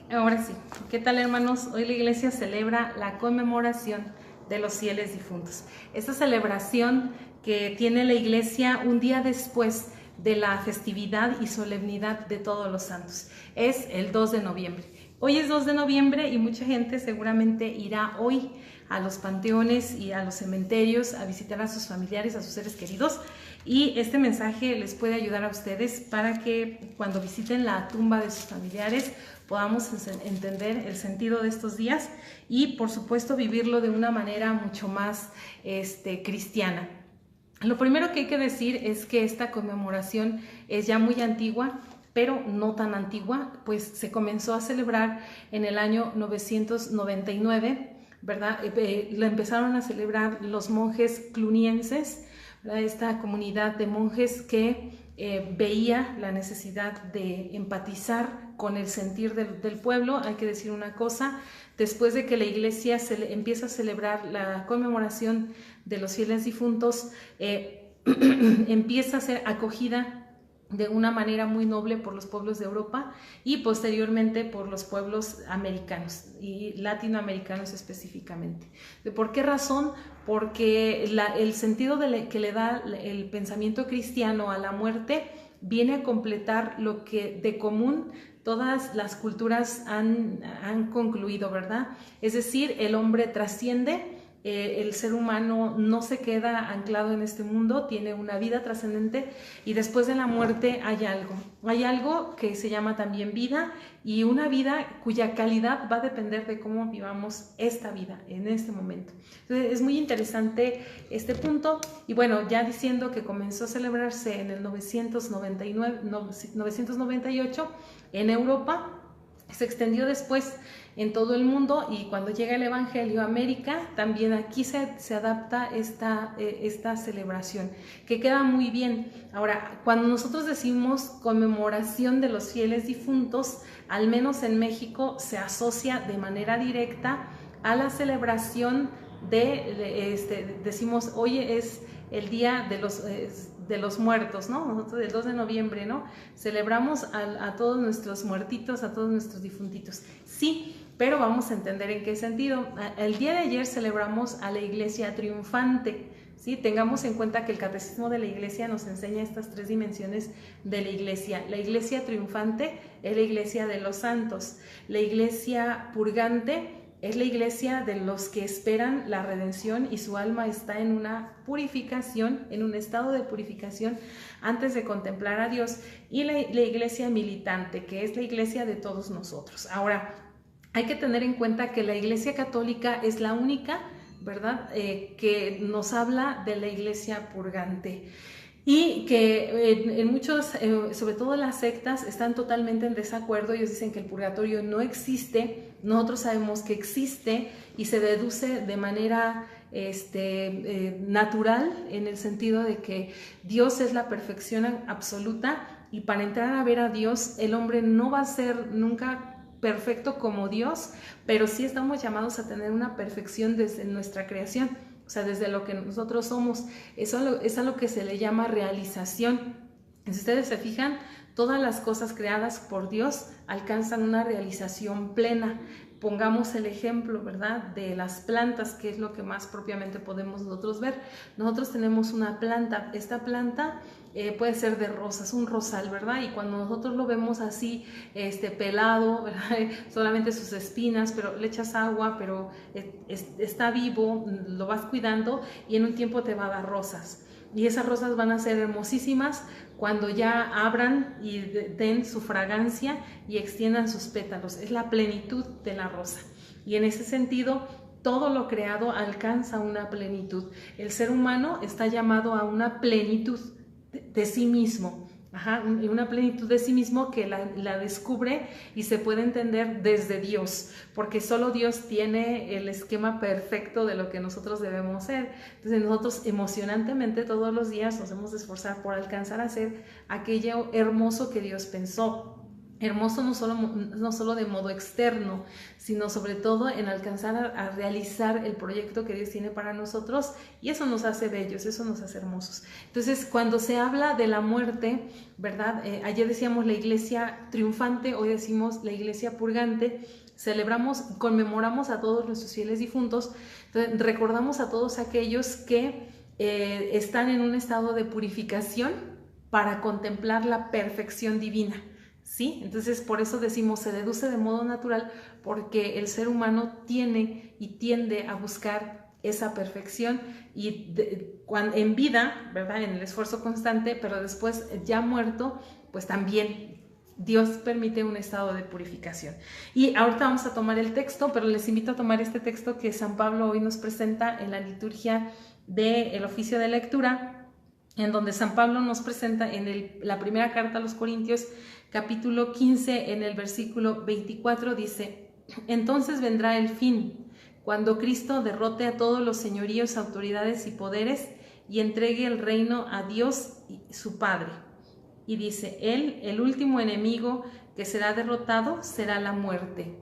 Ahora sí, ¿qué tal, hermanos? Hoy la iglesia celebra la conmemoración de los fieles difuntos. Esta celebración que tiene la iglesia un día después de la festividad y solemnidad de todos los santos es el 2 de noviembre. Hoy es 2 de noviembre y mucha gente seguramente irá hoy a los panteones y a los cementerios a visitar a sus familiares, a sus seres queridos, y este mensaje les puede ayudar a ustedes para que cuando visiten la tumba de sus familiares podamos entender el sentido de estos días y por supuesto vivirlo de una manera mucho más cristiana. Lo primero que hay que decir es que esta conmemoración es ya muy antigua, pero no tan antigua, pues se comenzó a celebrar en el año 999, ¿verdad? La empezaron a celebrar los monjes clunienses, ¿verdad? Esta comunidad de monjes que veía la necesidad de empatizar con el sentir del pueblo. Hay que decir una cosa: después de que la iglesia empieza a celebrar la conmemoración de los fieles difuntos, empieza a ser acogida de una manera muy noble por los pueblos de Europa y posteriormente por los pueblos americanos y latinoamericanos específicamente. ¿Por qué razón? Porque el sentido que le da el pensamiento cristiano a la muerte viene a completar lo que de común todas las culturas han concluido, ¿verdad? Es decir, el hombre trasciende. El ser humano no se queda anclado en este mundo, tiene una vida trascendente y después de la muerte hay algo que se llama también vida, y una vida cuya calidad va a depender de cómo vivamos esta vida en este momento. Entonces, es muy interesante este punto. Y bueno, ya diciendo que comenzó a celebrarse en el 998 en Europa, se extendió después en todo el mundo, y cuando llega el Evangelio a América, también aquí se adapta esta celebración, que queda muy bien. Ahora, cuando nosotros decimos conmemoración de los fieles difuntos, al menos en México, se asocia de manera directa a la celebración decimos, hoy es el día de los muertos, ¿no? Nosotros el 2 de noviembre, ¿no? Celebramos a todos nuestros muertitos, a todos nuestros difuntitos. Sí, pero vamos a entender en qué sentido. El día de ayer celebramos a la iglesia triunfante, ¿sí? Tengamos en cuenta que el catecismo de la iglesia nos enseña estas tres dimensiones de la iglesia. La iglesia triunfante es la iglesia de los santos. La iglesia purgante es la iglesia de los que esperan la redención y su alma está en una purificación, en un estado de purificación antes de contemplar a Dios. Y la iglesia militante, que es la iglesia de todos nosotros. Ahora, hay que tener en cuenta que la iglesia católica es la única, ¿verdad?, que nos habla de la iglesia purgante. Y que en muchos, sobre todo las sectas, están totalmente en desacuerdo. Ellos dicen que el purgatorio no existe. Nosotros sabemos que existe y se deduce de manera natural, en el sentido de que Dios es la perfección absoluta, y para entrar a ver a Dios el hombre no va a ser nunca perfecto como Dios, pero sí estamos llamados a tener una perfección desde nuestra creación. O sea, desde lo que nosotros somos. Eso es a lo que se le llama realización. Si ustedes se fijan, todas las cosas creadas por Dios alcanzan una realización plena. Pongamos el ejemplo, ¿verdad?, de las plantas, que es lo que más propiamente podemos nosotros ver. Nosotros tenemos una planta. Esta planta puede ser de rosas, un rosal, ¿verdad? Y cuando nosotros lo vemos así, pelado, ¿verdad?, solamente sus espinas, pero le echas agua, pero está vivo, lo vas cuidando y en un tiempo te va a dar rosas. Y esas rosas van a ser hermosísimas cuando ya abran y den su fragancia y extiendan sus pétalos. Es la plenitud de la rosa. Y en ese sentido, todo lo creado alcanza una plenitud. El ser humano está llamado a una plenitud de sí mismo. Una plenitud de sí mismo que la descubre y se puede entender desde Dios, porque solo Dios tiene el esquema perfecto de lo que nosotros debemos ser. Entonces nosotros emocionantemente todos los días nos hemos de esforzar por alcanzar a ser aquello hermoso que Dios pensó. hermoso no solo de modo externo, sino sobre todo en alcanzar a realizar el proyecto que Dios tiene para nosotros, y eso nos hace bellos, eso nos hace hermosos. Entonces, cuando se habla de la muerte, ¿verdad? Ayer decíamos la iglesia triunfante, hoy decimos la iglesia purgante. Celebramos, conmemoramos a todos nuestros fieles difuntos, entonces recordamos a todos aquellos que están en un estado de purificación para contemplar la perfección divina. ¿Sí? Entonces por eso decimos se deduce de modo natural, porque el ser humano tiene y tiende a buscar esa perfección y en vida, ¿verdad? En el esfuerzo constante, pero después ya muerto, pues también Dios permite un estado de purificación. Y ahorita vamos a tomar el texto, pero les invito a tomar este texto que San Pablo hoy nos presenta en la liturgia del oficio de lectura, en donde San Pablo nos presenta en la primera carta a los Corintios, capítulo 15, en el versículo 24, dice: entonces vendrá el fin, cuando Cristo derrote a todos los señoríos, autoridades y poderes y entregue el reino a Dios su Padre. Y dice, Él, el último enemigo que será derrotado, será la muerte,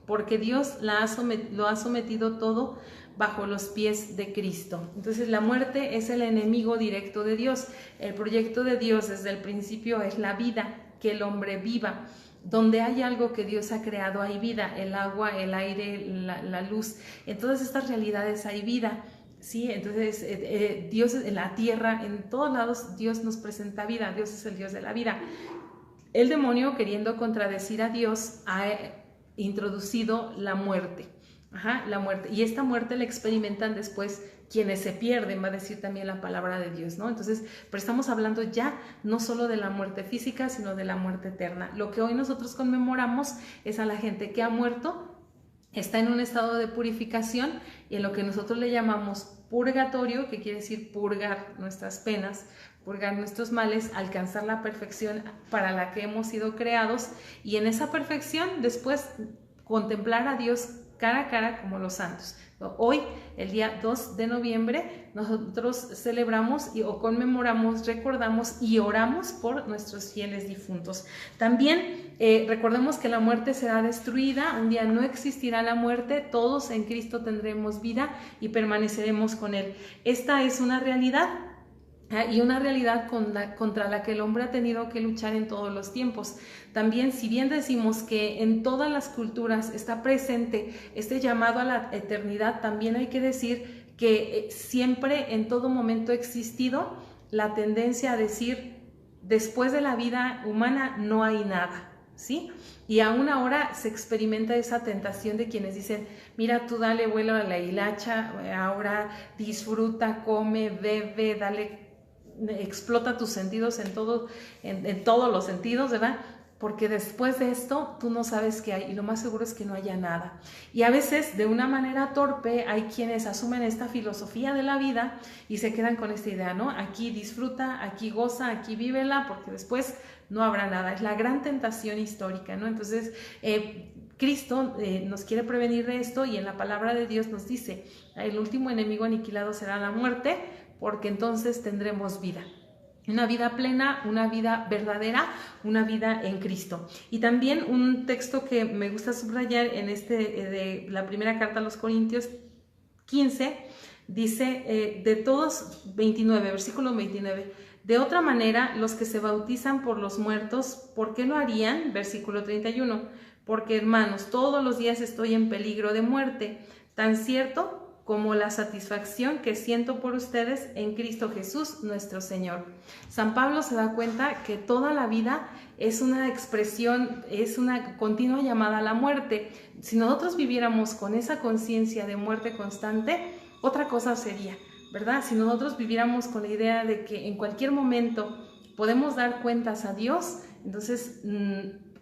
porque Dios lo ha sometido todo bajo los pies de Cristo. Entonces la muerte es el enemigo directo de Dios. El proyecto de Dios desde el principio es la vida, que el hombre viva. Donde hay algo que Dios ha creado hay vida, el agua, el aire, la luz. En todas estas realidades hay vida. Sí, entonces Dios en la tierra, en todos lados Dios nos presenta vida, Dios es el Dios de la vida. El demonio, queriendo contradecir a Dios, ha introducido la muerte. La muerte. Y esta muerte la experimentan después quienes se pierden, va a decir también la palabra de Dios, ¿no? Entonces, pero estamos hablando ya no solo de la muerte física, sino de la muerte eterna. Lo que hoy nosotros conmemoramos es a la gente que ha muerto, está en un estado de purificación, y en lo que nosotros le llamamos purgatorio, que quiere decir purgar nuestras penas, purgar nuestros males, alcanzar la perfección para la que hemos sido creados, y en esa perfección después contemplar a Dios cara a cara como los santos. Hoy, el día 2 de noviembre, nosotros celebramos o conmemoramos, recordamos y oramos por nuestros fieles difuntos. También recordemos que la muerte será destruida, un día no existirá la muerte, todos en Cristo tendremos vida y permaneceremos con Él. Esta es una realidad. Y una realidad contra la que el hombre ha tenido que luchar en todos los tiempos. También, si bien decimos que en todas las culturas está presente este llamado a la eternidad, también hay que decir que siempre, en todo momento ha existido la tendencia a decir, después de la vida humana no hay nada, ¿sí? Y aún ahora se experimenta esa tentación de quienes dicen, mira, tú dale vuelo a la hilacha, ahora disfruta, come, bebe, dale, explota tus sentidos en todos los sentidos, ¿verdad? Porque después de esto tú no sabes qué hay y lo más seguro es que no haya nada. Y a veces de una manera torpe hay quienes asumen esta filosofía de la vida y se quedan con esta idea, ¿no? Aquí disfruta, aquí goza, aquí vívela, porque después no habrá nada. Es la gran tentación histórica, ¿no? Entonces Cristo nos quiere prevenir de esto, y en la palabra de Dios nos dice, el último enemigo aniquilado será la muerte, porque entonces tendremos vida. Una vida plena, una vida verdadera, una vida en Cristo. Y también un texto que me gusta subrayar en de la primera carta a los Corintios 15, dice, de todos, 29, versículo 29, de otra manera, los que se bautizan por los muertos, ¿por qué lo harían? Versículo 31, porque hermanos, todos los días estoy en peligro de muerte, tan cierto como la satisfacción que siento por ustedes en Cristo Jesús nuestro Señor. San Pablo se da cuenta que toda la vida es una expresión, es una continua llamada a la muerte. Si nosotros viviéramos con esa conciencia de muerte constante, otra cosa sería, ¿verdad? Si nosotros viviéramos con la idea de que en cualquier momento podemos dar cuentas a Dios, entonces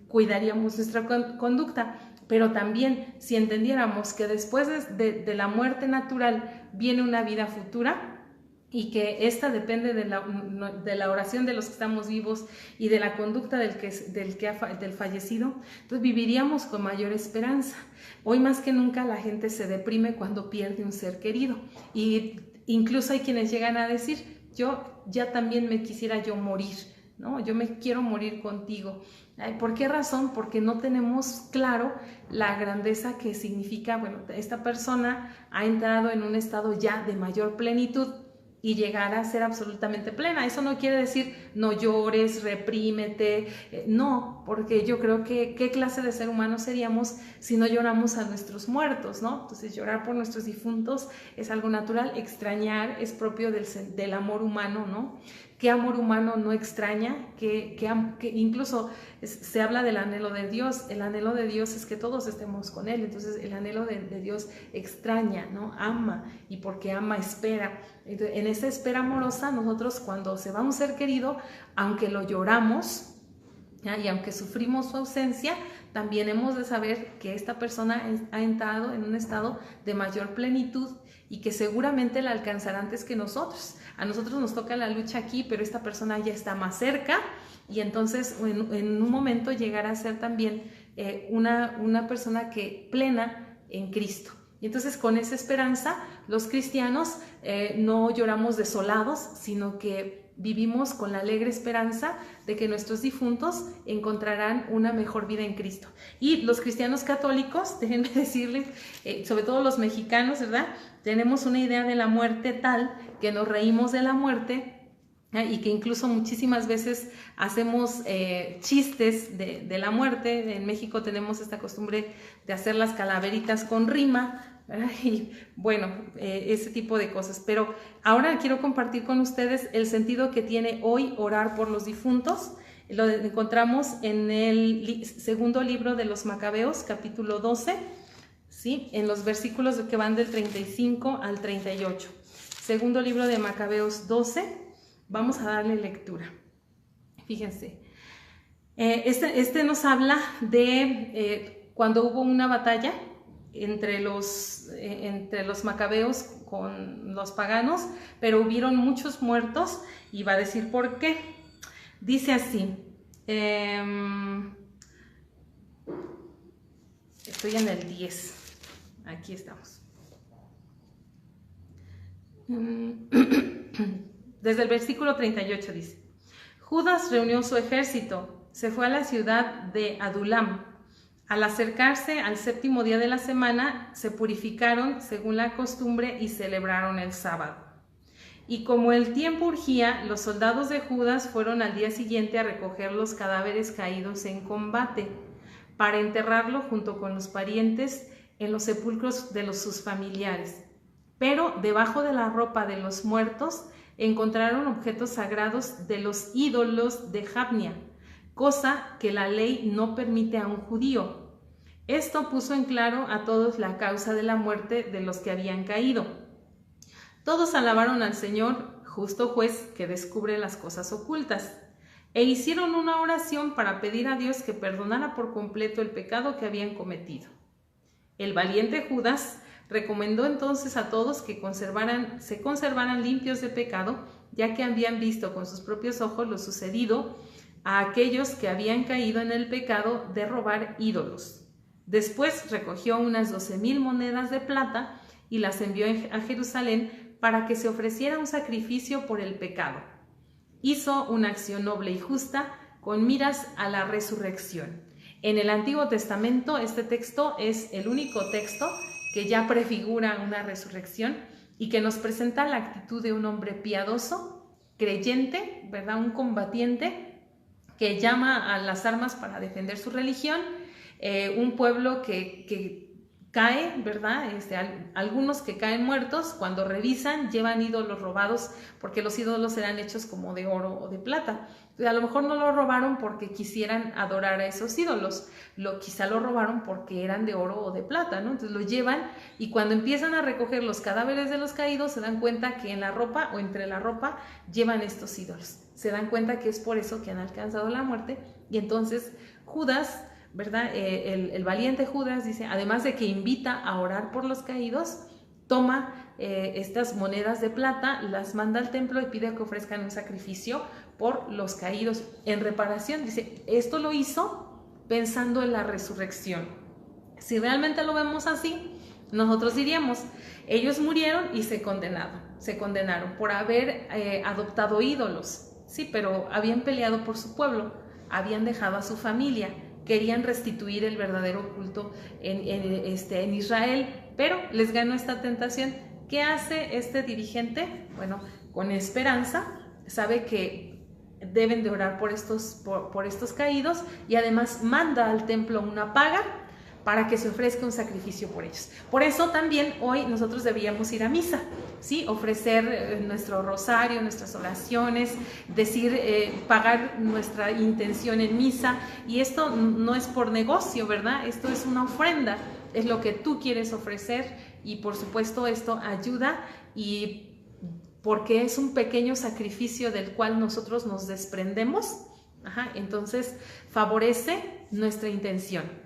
cuidaríamos nuestra conducta. Pero también si entendiéramos que después de la muerte natural viene una vida futura y que esta depende de la oración de los que estamos vivos y de la conducta del fallecido, entonces viviríamos con mayor esperanza. Hoy más que nunca la gente se deprime cuando pierde un ser querido, y incluso hay quienes llegan a decir, yo ya también me quisiera yo morir, ¿no? Yo me quiero morir contigo. ¿Por qué razón? Porque no tenemos claro la grandeza que significa, bueno, esta persona ha entrado en un estado ya de mayor plenitud y llegar a ser absolutamente plena. Eso no quiere decir no llores, reprímete, no, porque yo creo que qué clase de ser humano seríamos si no lloramos a nuestros muertos, ¿no? Entonces llorar por nuestros difuntos es algo natural, extrañar es propio del amor humano, ¿no? ¿Qué amor humano no extraña? Que incluso se habla del anhelo de Dios. El anhelo de Dios es que todos estemos con Él. Entonces el anhelo de Dios extraña, ¿no? Ama, y porque ama, espera. Entonces, en esa espera amorosa, nosotros cuando se va un ser querido, aunque lo lloramos, ¿ya? Y aunque sufrimos su ausencia, también hemos de saber que esta persona ha entrado en un estado de mayor plenitud y que seguramente la alcanzará antes que nosotros. A nosotros nos toca la lucha aquí, pero esta persona ya está más cerca y entonces en un momento llegará a ser también una persona que plena en Cristo. Y entonces con esa esperanza los cristianos no lloramos desolados, sino que vivimos con la alegre esperanza de que nuestros difuntos encontrarán una mejor vida en Cristo. Y los cristianos católicos, déjenme decirles, sobre todo los mexicanos, ¿verdad? Tenemos una idea de la muerte tal que nos reímos de la muerte, y que incluso muchísimas veces hacemos chistes de la muerte. En México tenemos esta costumbre de hacer las calaveritas con rima, y bueno, ese tipo de cosas. Pero ahora quiero compartir con ustedes el sentido que tiene hoy orar por los difuntos. Lo encontramos en el segundo libro de los Macabeos, capítulo 12, ¿sí? En los versículos que van del 35 al 38. Segundo libro de Macabeos 12, vamos a darle lectura. Fíjense, este nos habla de cuando hubo una batalla entre los macabeos con los paganos, pero hubieron muchos muertos, y va a decir por qué. Dice así, estoy en el 10, aquí estamos. Desde el versículo 38 dice: Judas reunió su ejército, se fue a la ciudad de Adulam. Al acercarse al séptimo día de la semana, se purificaron según la costumbre y celebraron el sábado. Y como el tiempo urgía, los soldados de Judas fueron al día siguiente a recoger los cadáveres caídos en combate, para enterrarlo junto con los parientes en los sepulcros de sus familiares. Pero debajo de la ropa de los muertos encontraron objetos sagrados de los ídolos de Jabnia, cosa que la ley no permite a un judío. Esto puso en claro a todos la causa de la muerte de los que habían caído. Todos alabaron al Señor, justo juez que descubre las cosas ocultas, e hicieron una oración para pedir a Dios que perdonara por completo el pecado que habían cometido. El valiente Judas recomendó entonces a todos que se conservaran limpios de pecado, ya que habían visto con sus propios ojos lo sucedido a aquellos que habían caído en el pecado de robar ídolos. Después recogió unas 12,000 monedas de plata y las envió a Jerusalén para que se ofreciera un sacrificio por el pecado. Hizo una acción noble y justa con miras a la resurrección. En el Antiguo Testamento este texto es el único texto que ya prefigura una resurrección y que nos presenta la actitud de un hombre piadoso, creyente, ¿verdad? Un combatiente que llama a las armas para defender su religión, un pueblo que cae, ¿verdad? Algunos que caen muertos, cuando revisan, llevan ídolos robados, porque los ídolos eran hechos como de oro o de plata. Entonces, a lo mejor no lo robaron porque quisieran adorar a esos ídolos, quizá lo robaron porque eran de oro o de plata, ¿no? Entonces lo llevan, y cuando empiezan a recoger los cadáveres de los caídos, se dan cuenta que en la ropa o entre la ropa llevan estos ídolos. Se dan cuenta que es por eso que han alcanzado la muerte, y entonces Judas, ¿verdad? El valiente Judas dice, además de que invita a orar por los caídos, toma estas monedas de plata, las manda al templo y pide que ofrezcan un sacrificio por los caídos en reparación. Dice, esto lo hizo pensando en la resurrección. Si realmente lo vemos así, nosotros diríamos, ellos murieron y se condenaron por haber adoptado ídolos, sí, pero habían peleado por su pueblo, habían dejado a su familia, querían restituir el verdadero culto en Israel, pero les ganó esta tentación. ¿Qué hace este dirigente? Bueno, con esperanza, sabe que deben de orar por estos caídos, y además manda al templo una paga para que se ofrezca un sacrificio por ellos. Por eso también hoy nosotros debíamos ir a misa, ¿sí? Ofrecer nuestro rosario, nuestras oraciones, decir, pagar nuestra intención en misa, y esto no es por negocio, ¿verdad? Esto es una ofrenda, es lo que tú quieres ofrecer, y por supuesto esto ayuda, y porque es un pequeño sacrificio del cual nosotros nos desprendemos, entonces favorece nuestra intención.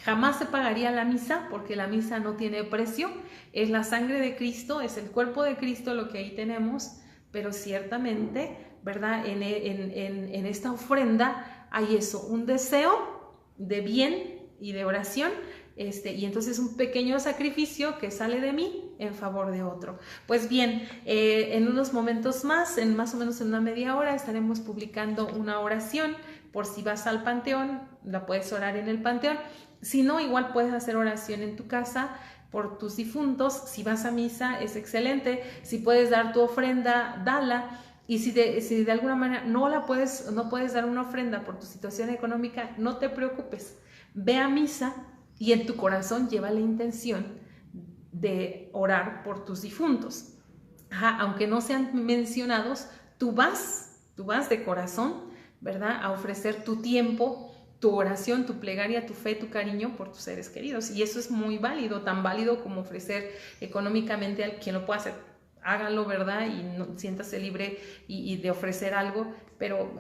Jamás se pagaría la misa, porque la misa no tiene precio, es la sangre de Cristo, es el cuerpo de Cristo lo que ahí tenemos, pero ciertamente, ¿verdad? En esta ofrenda hay eso, un deseo de bien y de oración, y entonces un pequeño sacrificio que sale de mí en favor de otro. Pues bien, en unos momentos más, más o menos en una media hora, estaremos publicando una oración. Por si vas al panteón, la puedes orar en el panteón. Si no, igual puedes hacer oración en tu casa por tus difuntos. Si vas a misa, es excelente. Si puedes dar tu ofrenda, dala. Y si de alguna manera no puedes dar una ofrenda por tu situación económica, no te preocupes. Ve a misa y en tu corazón lleva la intención de orar por tus difuntos. Aunque no sean mencionados, tú vas de corazón, ¿verdad? A ofrecer tu tiempo, tu oración, tu plegaria, tu fe, tu cariño por tus seres queridos. Y eso es muy válido, tan válido como ofrecer económicamente a quien lo pueda hacer. Háganlo, ¿verdad? Y siéntase libre y de ofrecer algo, pero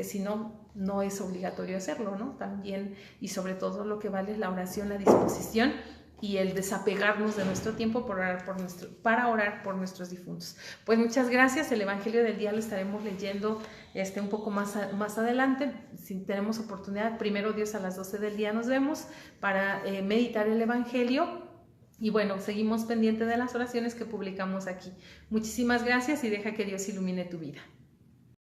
si no es obligatorio hacerlo, ¿no? También, y sobre todo, lo que vale es la oración, la disposición y el desapegarnos de nuestro tiempo para orar por nuestros difuntos. Pues muchas gracias. El Evangelio del día lo estaremos leyendo un poco más adelante. Si tenemos oportunidad, primero Dios, a las 12 del día nos vemos para meditar el Evangelio. Y bueno, seguimos pendientes de las oraciones que publicamos aquí. Muchísimas gracias y deja que Dios ilumine tu vida.